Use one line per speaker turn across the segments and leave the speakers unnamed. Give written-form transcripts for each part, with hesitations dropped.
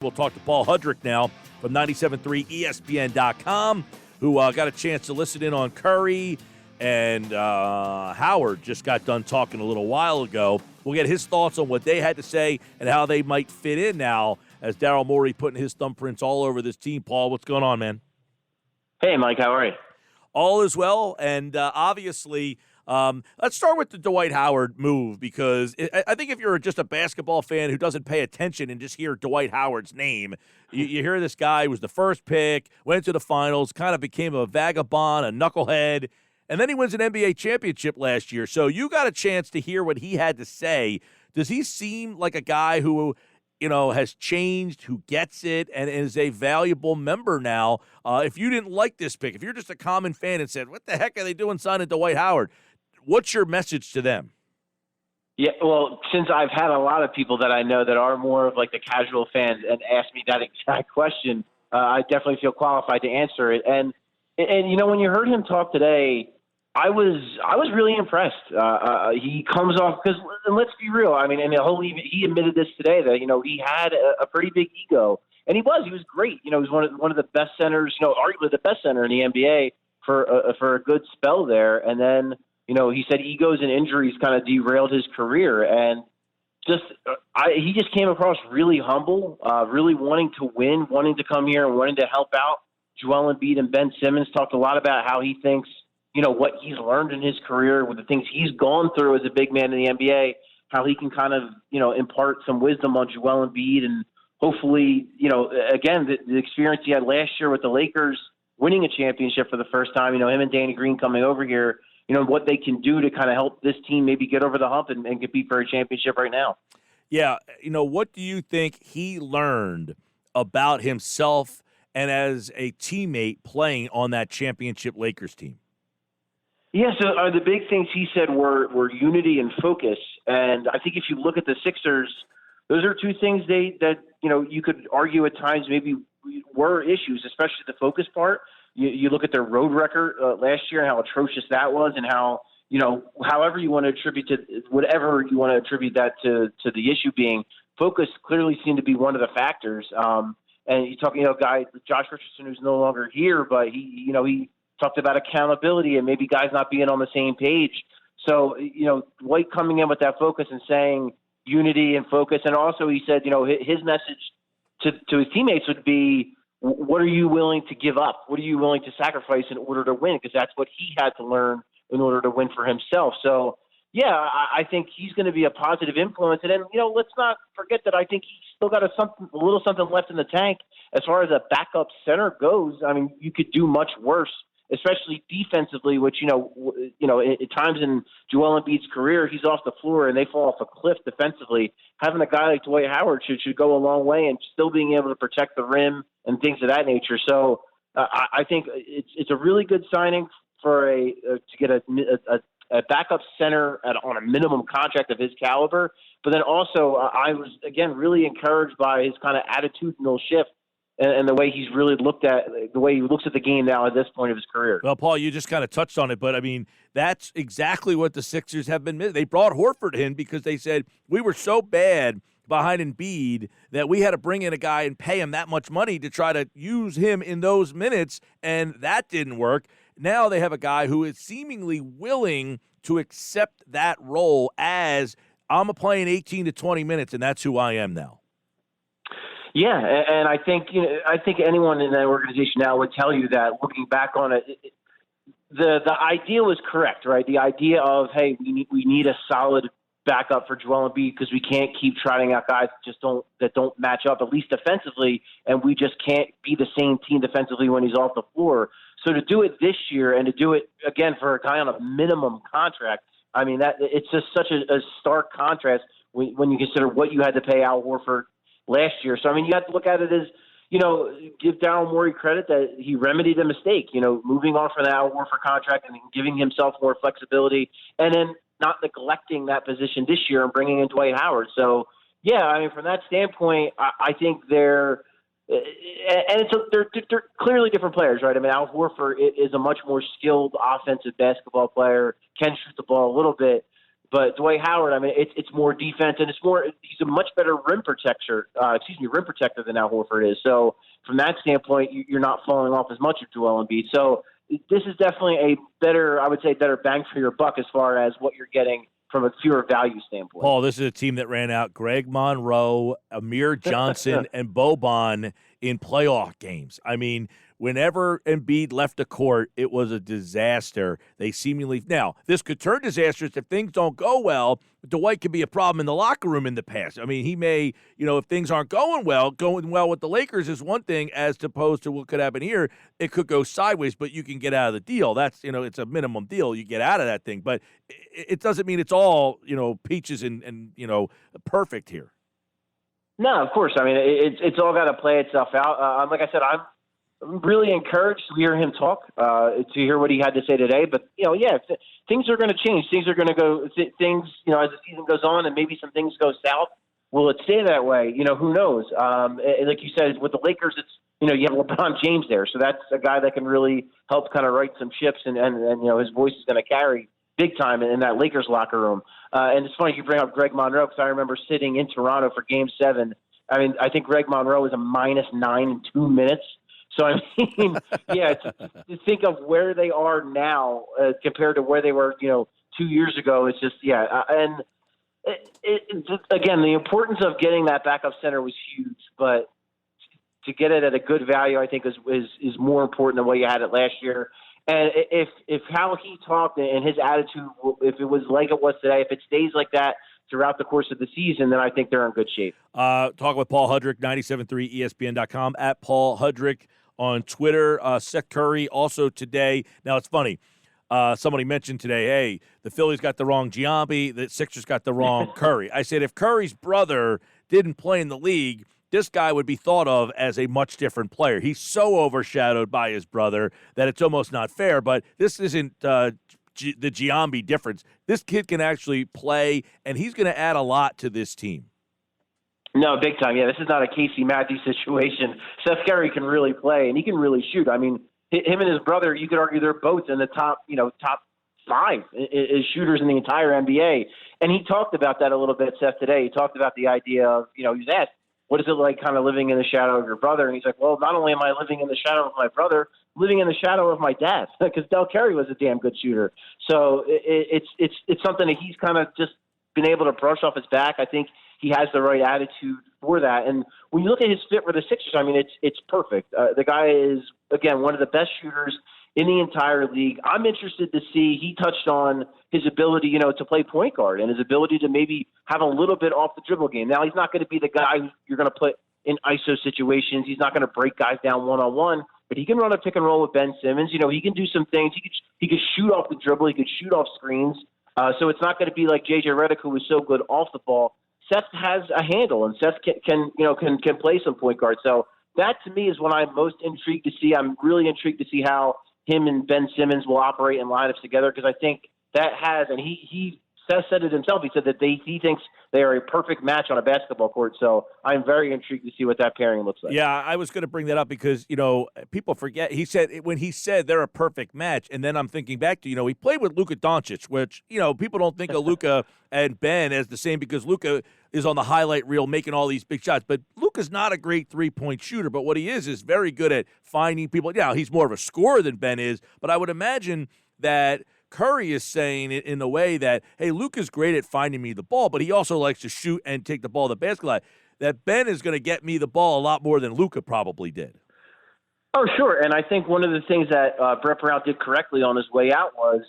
We'll talk to Paul Hudrick now from 97.3 ESPN.com, who got a chance to listen in on Curry, and Howard just got done talking a little while ago. We'll get his thoughts on what they had to say and how they might fit in now as Daryl Morey putting his thumbprints all over this team. Paul, what's going on, man?
Hey, Mike, how are you?
All is well, and obviously let's start with the Dwight Howard move, because I think if you're just a basketball fan who doesn't pay attention and just hear Dwight Howard's name, you hear this guy was the first pick, went to the finals, kind of became a vagabond, a knucklehead, and then he wins an NBA championship last year. So you got a chance to hear what he had to say. Does he seem like a guy who, has changed, who gets it, and is a valuable member now? If you didn't like this pick, if you're just a common fan and said, what the heck are they doing signing Dwight Howard? What's your message to them?
Yeah, well, since I've had a lot of people that I know that are more of like the casual fans and ask me that exact question, I definitely feel qualified to answer it. And when you heard him talk today, I was really impressed. He comes off because, and let's be real. I mean, and he admitted this today that he had a pretty big ego, and he was great. He was one of the best centers, arguably the best center in the NBA for a good spell there, and then. He said egos and injuries kind of derailed his career, and he just came across really humble, really wanting to win, wanting to come here and wanting to help out. Joel Embiid and Ben Simmons talked a lot about how he thinks, what he's learned in his career, with the things he's gone through as a big man in the NBA, how he can kind of, impart some wisdom on Joel Embiid, and hopefully, again, the experience he had last year with the Lakers, winning a championship for the first time, him and Danny Green coming over here, what they can do to kind of help this team maybe get over the hump and compete for a championship right now.
Yeah. What do you think he learned about himself and as a teammate playing on that championship Lakers team?
Yeah, so the big things he said were unity and focus. And I think if you look at the Sixers, those are two things that you could argue at times maybe were issues, especially the focus part. You look at their road record last year and how atrocious that was, and how, however you want to attribute to whatever you want to attribute that to the issue being, focus clearly seemed to be one of the factors. And you talk, guy Josh Richardson, who's no longer here, but he talked about accountability and maybe guys not being on the same page. So, Dwight coming in with that focus and saying unity and focus. And also he said, his message to his teammates would be, what are you willing to give up? What are you willing to sacrifice in order to win? Because that's what he had to learn in order to win for himself. So, yeah, I think he's going to be a positive influence. And then, let's not forget that I think he's still got a little something left in the tank as far as a backup center goes. I mean, you could do much worse, especially defensively, which, at times in Joel Embiid's career, he's off the floor and they fall off a cliff defensively. Having a guy like Dwight Howard should go a long way, and still being able to protect the rim and things of that nature. So I think it's a really good signing for to get a backup center on a minimum contract of his caliber. But then also I was, again, really encouraged by his kind of attitudinal shift and the way he's really the way he looks at the game now at this point of his career.
Well, Paul, you just kind of touched on it, but I mean, that's exactly what the Sixers have been missing. They brought Horford in because they said we were so bad behind Embiid that we had to bring in a guy and pay him that much money to try to use him in those minutes, and that didn't work. Now they have a guy who is seemingly willing to accept that role as I'm playing 18 to 20 minutes, and that's who I am now.
Yeah, and I think anyone in that organization now would tell you that, looking back on it, the idea was correct, right? The idea of, hey, we need a solid backup for Joel Embiid because we can't keep trotting out guys that don't match up, at least defensively, and we just can't be the same team defensively when he's off the floor. So to do it this year and to do it again for a guy on a minimum contract, I mean, that it's just such a stark contrast when you consider what you had to pay Al Horford last year. So, I mean, you have to look at it as, give Daryl Morey credit that he remedied a mistake, moving on from the Al Horford contract and giving himself more flexibility, and then not neglecting that position this year and bringing in Dwight Howard. So, yeah, I mean, from that standpoint, I think they're clearly different players, right? I mean, Al Horford is a much more skilled offensive basketball player, can shoot the ball a little bit. But Dwight Howard, I mean, it's more defense, and he's a much better rim protector than Al Horford is. So from that standpoint, you're not falling off as much of Joel Embiid. So this is definitely a better bang for your buck as far as what you're getting from a pure value standpoint.
Paul, this is a team that ran out Greg Monroe, Amir Johnson, and Boban in playoff games. I mean, whenever Embiid left the court, it was a disaster. They seemingly – now, this could turn disastrous if things don't go well. Dwight could be a problem in the locker room in the past. I mean, he may – if things aren't going well with the Lakers is one thing as opposed to what could happen here. It could go sideways, but you can get out of the deal. That's, it's a minimum deal. You get out of that thing. But it doesn't mean it's all, peaches and perfect here.
No, of course. I mean, it's all got to play itself out. Like I said, I'm really encouraged to hear him talk, to hear what he had to say today. But, things are going to change. Things are going to go as the season goes on and maybe some things go south. Will it stay that way? Who knows? Like you said, with the Lakers, it's, you have LeBron James there. So that's a guy that can really help kind of right some ships and his voice is going to carry big time in that Lakers locker room. And it's funny you bring up Greg Monroe because I remember sitting in Toronto for Game 7. I mean, I think Greg Monroe was a -9 in 2 minutes. So, I mean, to think of where they are now compared to where they were, 2 years ago, it's just, and again, the importance of getting that backup center was huge, but to get it at a good value, I think is more important than what you had it last year. And if how he talked and his attitude, if it was like it was today, if it stays like that throughout the course of the season, then I think they're in good shape.
Talk with Paul Hudrick, 97.3 ESPN.com, at Paul Hudrick on Twitter. Seth Curry also today. Now, it's funny. Somebody mentioned today, hey, the Phillies got the wrong Giambi, the Sixers got the wrong Curry. I said if Curry's brother didn't play in the league, this guy would be thought of as a much different player. He's so overshadowed by his brother that it's almost not fair, but this isn't the Giambi difference. This kid can actually play, and he's going to add a lot to this team.
No, big time. Yeah, this is not a Casey Matthews situation. Seth Curry can really play, and he can really shoot. I mean, him and his brother, you could argue they're both in the top 5 as shooters in the entire NBA. And he talked about that a little bit, Seth, today. He talked about the idea of, he was asked, what is it like kind of living in the shadow of your brother? And he's like, well, not only am I living in the shadow of my brother, I'm living in the shadow of my dad, because Del Curry was a damn good shooter. So it's something that he's kind of just been able to brush off his back. I think he has the right attitude for that. And when you look at his fit for the Sixers, I mean, it's perfect. The guy is, again, one of the best shooters in the entire league. I'm interested to see, he touched on his ability, to play point guard and his ability to maybe have a little bit off the dribble game. Now, he's not going to be the guy who you're going to put in ISO situations. He's not going to break guys down one-on-one, but he can run a pick and roll with Ben Simmons. He can do some things. He could shoot off the dribble. He could shoot off screens. So it's not going to be like J.J. Redick, who was so good off the ball. Seth has a handle, and Seth can play some point guard. So that, to me, is what I'm most intrigued to see. I'm really intrigued to see how him and Ben Simmons will operate in lineups together, because I think that has, and Seth said it himself. He said that he thinks they are a perfect match on a basketball court. So I'm very intrigued to see what that pairing looks like.
Yeah, I was going to bring that up because, people forget. He said they're a perfect match, and then I'm thinking back to, he played with Luka Doncic, which, people don't think of Luka and Ben as the same because Luka is on the highlight reel making all these big shots. But Luka's not a great three-point shooter, but what he is very good at finding people. Yeah, he's more of a scorer than Ben is, but I would imagine that Curry is saying it in a way that, hey, Luka's great at finding me the ball, but he also likes to shoot and take the ball to the basket. That Ben is going to get me the ball a lot more than Luka probably did.
Oh, sure. And I think one of the things that Brett Brown did correctly on his way out was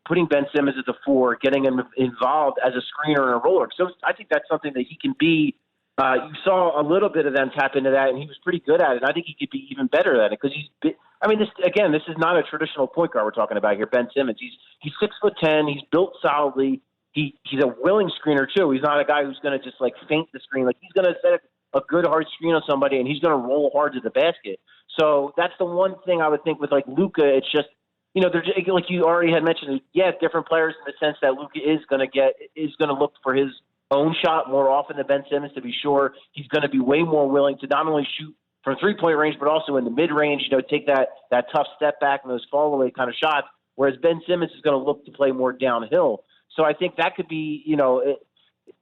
putting Ben Simmons at the 4, getting him involved as a screener and a roller. So I think that's something that he can be. You saw a little bit of them tap into that, and he was pretty good at it. And I think he could be even better at it because this is not a traditional point guard we're talking about here, Ben Simmons. He's 6'10". He's built solidly. He's a willing screener too. He's not a guy who's going to just feint the screen. He's going to set a good hard screen on somebody, and he's going to roll hard to the basket. So that's the one thing I would think with Luka. It's just, they're just, like you already had mentioned. Different players in the sense that Luka is going to look for his own shot more often than Ben Simmons. To be sure, he's going to be way more willing to not only shoot from 3-point range, but also in the mid range. Take that tough step back and those fall away kind of shots. Whereas Ben Simmons is going to look to play more downhill. So I think that could be,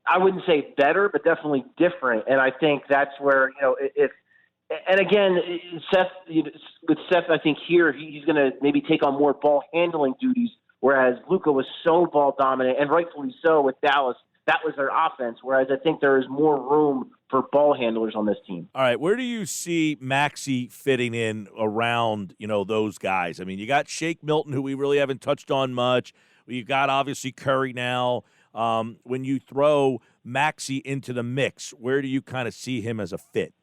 I wouldn't say better, but definitely different. And I think that's where, and again, Seth, with Seth, I think here he's going to maybe take on more ball handling duties, whereas Luka was so ball dominant, and rightfully so with Dallas. That was their offense, whereas I think there is more room for ball handlers on this team.
All right, where do you see Maxey fitting in around, those guys? I mean, you got Shake Milton, who we really haven't touched on much. You got, obviously, Curry now. When you throw Maxey into the mix, where do you kind of see him as a fit?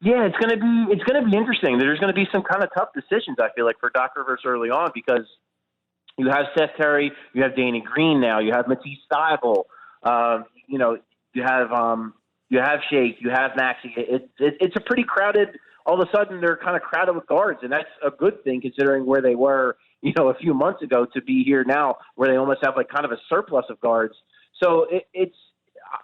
Yeah, it's gonna be interesting. There's gonna be some kind of tough decisions, I feel like, for Doc Rivers early on, because you have Seth Curry, you have Danny Green now, you have Matisse Thybulle, you have Shake, you have Maxey. It's a pretty crowded. All of a sudden, they're kind of crowded with guards, and that's a good thing considering where they were, a few months ago, to be here now where they almost have like kind of a surplus of guards. So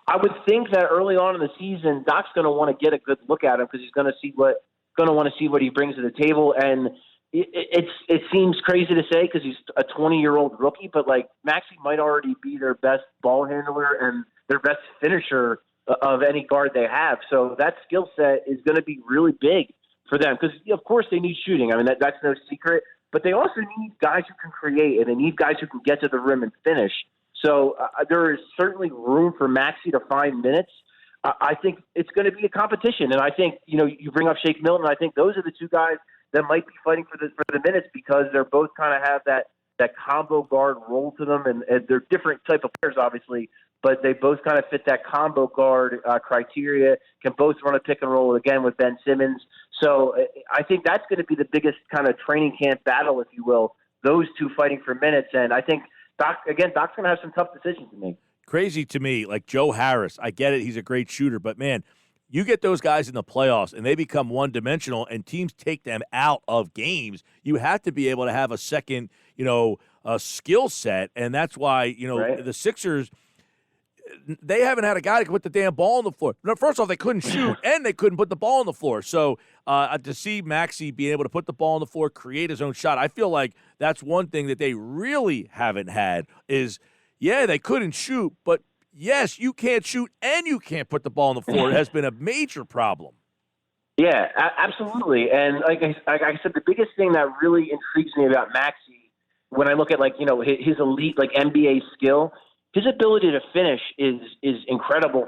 I would think that early on in the season, Doc's going to want to get a good look at him because he's going to want to see what he brings to the table. And it seems crazy to say because he's a 20-year-old rookie, but like Maxey might already be their best ball handler and their best finisher of any guard they have. So that skill set is going to be really big for them because, of course, they need shooting. I mean, that's no secret. But they also need guys who can create, and they need guys who can get to the rim and finish. So there is certainly room for Maxey to find minutes. I think it's going to be a competition, and I think you bring up Shake Milton. I think those are the two guys that might be fighting for the minutes because they're both kind of have that combo guard role to them, and they're different type of players, obviously, but they both kind of fit that combo guard criteria. Can both run a pick and roll again with Ben Simmons. So I think that's going to be the biggest kind of training camp battle, if you will. Those two fighting for minutes, and I think Doc's going to have some tough decisions to make.
Crazy to me, like Joe Harris. I get it; he's a great shooter, but man, you get those guys in the playoffs and they become one-dimensional, and teams take them out of games. You have to be able to have a second, skill set, and that's why
Right.
The Sixers. They haven't had a guy that can put the damn ball on the floor. No, first off, they couldn't shoot, and they couldn't put the ball on the floor. So to see Maxey being able to put the ball on the floor, create his own shot, I feel like that's one thing that they really haven't had is, they couldn't shoot, but, yes, you can't shoot and you can't put the ball on the floor. It has been a major problem.
Yeah, absolutely. And like I said, the biggest thing that really intrigues me about Maxey when I look at his elite NBA skill, his ability to finish is incredible.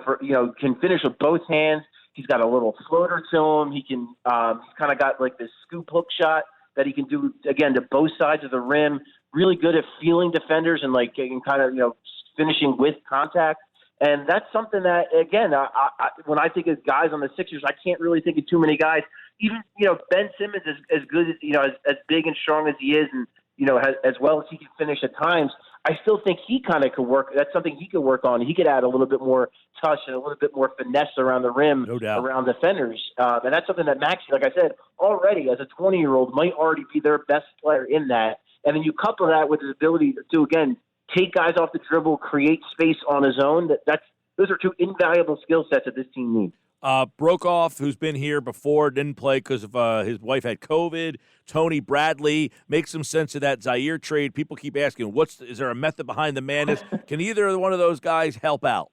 Can finish with both hands. He's got a little floater to him. He can he's kind of got this scoop hook shot that he can do again to both sides of the rim. Really good at feeling defenders and finishing with contact. And that's something that again, when I think of guys on the Sixers, I can't really think of too many guys. Even Ben Simmons is as good as as big and strong as he is, and as well as he can finish at times. I still think he kind of could work. That's something he could work on. He could add a little bit more touch and a little bit more finesse around the rim,
no doubt,
around defenders. And that's something that Maxey, like I said, already as a 20-year-old might already be their best player in that. And then you couple that with his ability to again, take guys off the dribble, create space on his own. Those are two invaluable skill sets that this team needs.
Brokoff, who's been here before, didn't play because of his wife had COVID. Tony Bradley, make some sense of that Zaire trade. People keep asking, is there a method behind the madness? Can either one of those guys help out?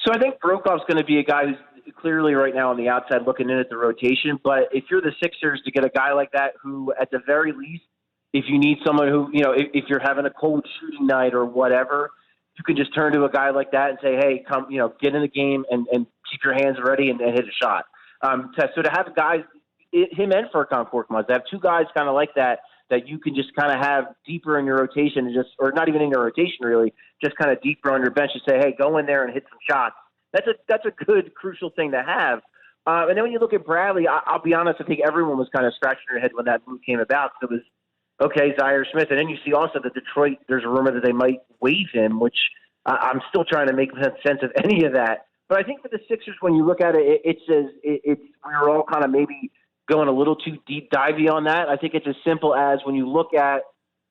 So I think Brokoff's going to be a guy who's clearly right now on the outside looking in at the rotation. But if you're the Sixers, to get a guy like that who, at the very least, if you need someone who, if you're having a cold shooting night or whatever, you can just turn to a guy like that and say, hey, come, get in the game and keep your hands ready and hit a shot. So to have guys, him and Furkan Korkmaz, to have two guys kind of like that you can just kind of have deeper in your rotation and or not even in your rotation really, just kind of deeper on your bench and say, hey, go in there and hit some shots. That's a good, crucial thing to have. And then when you look at Bradley, I'll be honest, I think everyone was kind of scratching their head when that move came about. It was, okay, Zaire Smith. And then you see also that Detroit, there's a rumor that they might waive him, which I'm still trying to make sense of any of that. But I think for the Sixers, when you look at it, we were all kind of maybe going a little too deep divey on that. I think it's as simple as when you look at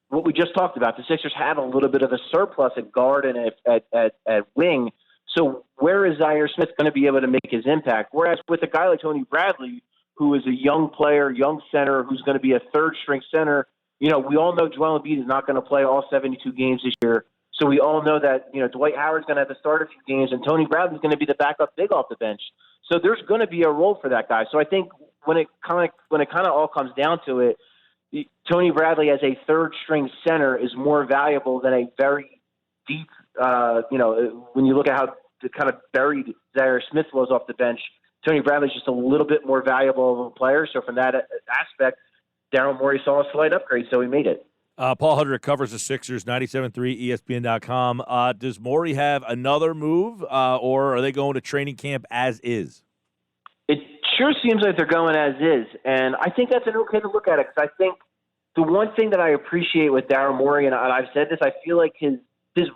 what we just talked about, the Sixers have a little bit of a surplus at guard and at wing. So where is Zaire Smith going to be able to make his impact? Whereas with a guy like Tony Bradley, who is a young player, young center, who's going to be a third-string center, we all know Joel Embiid is not going to play all 72 games this year. So we all know that, Dwight Howard's going to have to start a few games, and Tony Bradley's going to be the backup big off the bench. So there's going to be a role for that guy. So I think when it kind of all comes down to it, Tony Bradley as a third-string center is more valuable than a very deep, when you look at how kind of buried Zaire Smith was off the bench, Tony Bradley's just a little bit more valuable of a player. So from that aspect, Daryl Morey saw a slight upgrade, so he made it.
Paul Hudrick covers the Sixers, 97.3 ESPN.com. Does Morey have another move, or are they going to training camp as is?
It sure seems like they're going as is, and I think that's an okay to look at it, because I think the one thing that I appreciate with Daryl Morey, and I've said this, I feel like his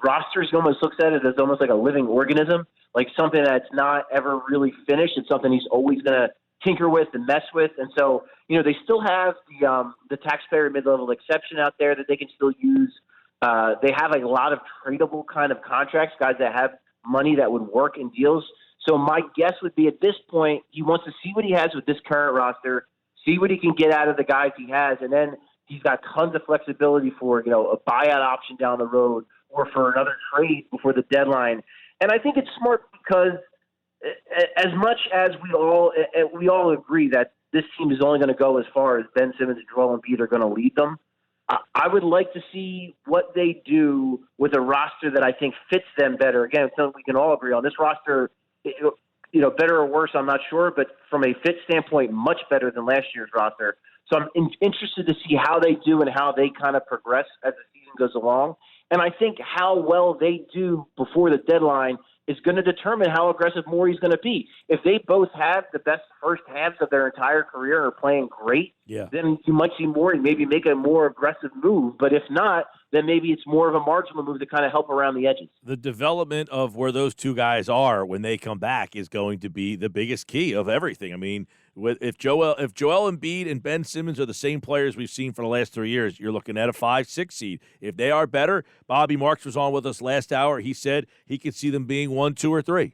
roster almost looks at it as almost like a living organism, like something that's not ever really finished. It's something he's always going to tinker with and mess with. And so, they still have the taxpayer mid-level exception out there that they can still use. They have a lot of tradable kind of contracts, guys that have money that would work in deals. So my guess would be at this point, he wants to see what he has with this current roster, see what he can get out of the guys he has, and then he's got tons of flexibility for, a buyout option down the road or for another trade before the deadline. And I think it's smart because as much as we all agree that this team is only going to go as far as Ben Simmons and Joel Embiid are going to lead them, I would like to see what they do with a roster that I think fits them better. Again, it's something we can all agree on. This roster, better or worse, I'm not sure, but from a fit standpoint, much better than last year's roster. So I'm interested to see how they do and how they kind of progress as the season goes along. And I think how well they do before the deadline is going to determine how aggressive Morey's going to be. If they both have the best first halves of their entire career and are playing great, then you might see Morey maybe make a more aggressive move. But if not, then maybe it's more of a marginal move to kind of help around the edges.
The development of where those two guys are when they come back is going to be the biggest key of everything. I mean, if Joel Embiid and Ben Simmons are the same players we've seen for the last 3 years, you're looking at a 5-6 seed. If they are better, Bobby Marks was on with us last hour. He said he could see them being 1, 2, or 3.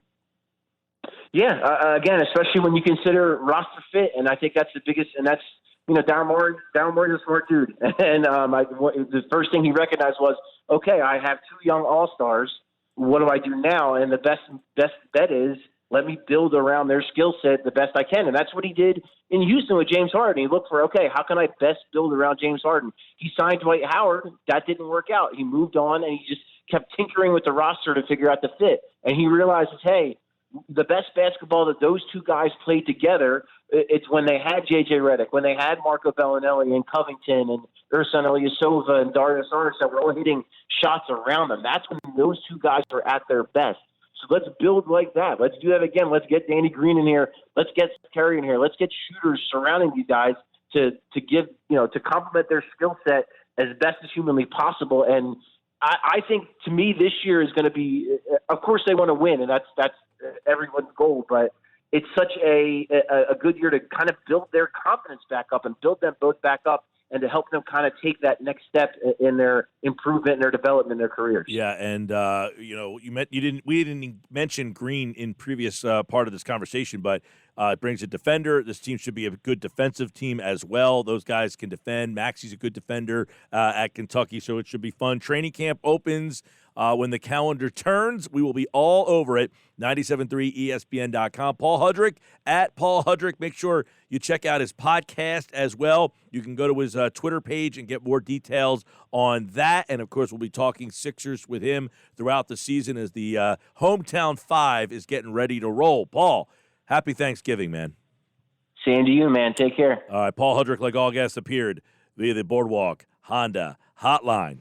Yeah, again, especially when you consider roster fit, and I think that's the biggest, and that's, Daryl Morey's a smart dude. And the first thing he recognized was, okay, I have 2 young all-stars. What do I do now? And the best bet is let me build around their skill set the best I can. And that's what he did in Houston with James Harden. He looked for, okay, how can I best build around James Harden? He signed Dwight Howard. That didn't work out. He moved on, and he just kept tinkering with the roster to figure out the fit. And he realizes, hey, the best basketball that those two guys played together, it's when they had J.J. Redick, when they had Marco Bellinelli and Covington and Ersan Ilyasova and Darius Saric that were all hitting shots around them. That's when those two guys are at their best. So let's build like that. Let's do that again. Let's get Danny Green in here. Let's get Terry in here. Let's get shooters surrounding these guys to give, to complement their skill set as best as humanly possible. And I think, to me, this year is going to be, of course they want to win, and that's everyone's goal, but it's such a good year to kind of build their confidence back up and build them both back up and to help them kind of take that next step in their improvement and their development in their careers.
Yeah, and we didn't mention Green in previous part of this conversation, but it brings a defender. This team should be a good defensive team as well. Those guys can defend. Maxi's a good defender at Kentucky, so it should be fun. Training camp opens when the calendar turns. We will be all over it. 97.3 ESPN.com. Paul Hudrick, at Paul Hudrick. Make sure you check out his podcast as well. You can go to his Twitter page and get more details on that. And, of course, we'll be talking Sixers with him throughout the season as the Hometown 5 is getting ready to roll. Paul, happy Thanksgiving, man.
Same to you, man. Take care.
All right, Paul Hudrick, like all guests, appeared via the Boardwalk Honda Hotline.